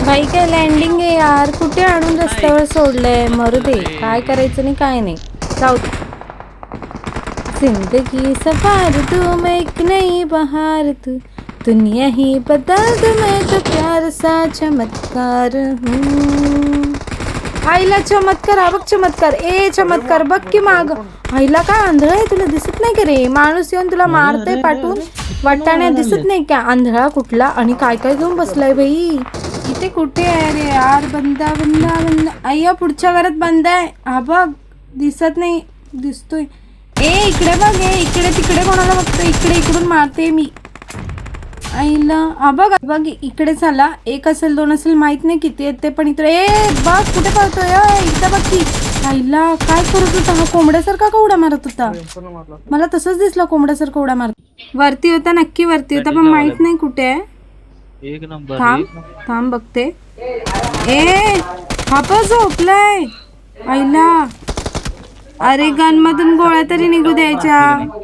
भाई काय लँडिंग आहे यार, कुठे आणून रस्त्यावर सोडलंय. मरू दे, काय करायचं नाही काय नाही, जाऊ दे. जिंदगी सफार तू, मैं एक नई बहार तू, दुनिया ही बदल दे, मैं तो प्यार सा चमत्कार हूँ. आईला चमत्कार, हा बघ चमत्कार. ए चमत्कार बघ की माग. आईला काय आंधळा आहे, तुला दिसत नाही का रे? माणूस येऊन तुला मारतोय पाठवून, वाटाण्या दिसत नाही का? आंधळा कुठला. आणि काय काय घेऊन बसलाय बाई. इथे कुठे आहे रे यार? बंदा बंदा बंदा. अय्या पुढच्या घरात बंद आहे. हा बघ, दिसत नाही, दिसतोय. ए इकडे बघ, ए इकडे तिकडे कोणाला बघतोय? इकडे इकडून मारते मी. आईला हा बघ बघ, इकडे झाला. एक असेल दोन असेल माहित नाही किती आहेत ते, पण इकडे. ए बघ कुठे पळतोय, इथं बघ की. आईला काय करत होता हा? कोंबड्यासारखा का उड्या मारत होता? मला तसंच दिसला, कोंबड्यासारखा उड्या मारत. वरती होता, नक्की वरती होता, पण माहित नाही कुठे आहे. एक नंबर. थांब थांब बघते. ए हा पण झोपलाय. आईला, अरे गन मधून गोळ्या तरी निघू द्यायच्या.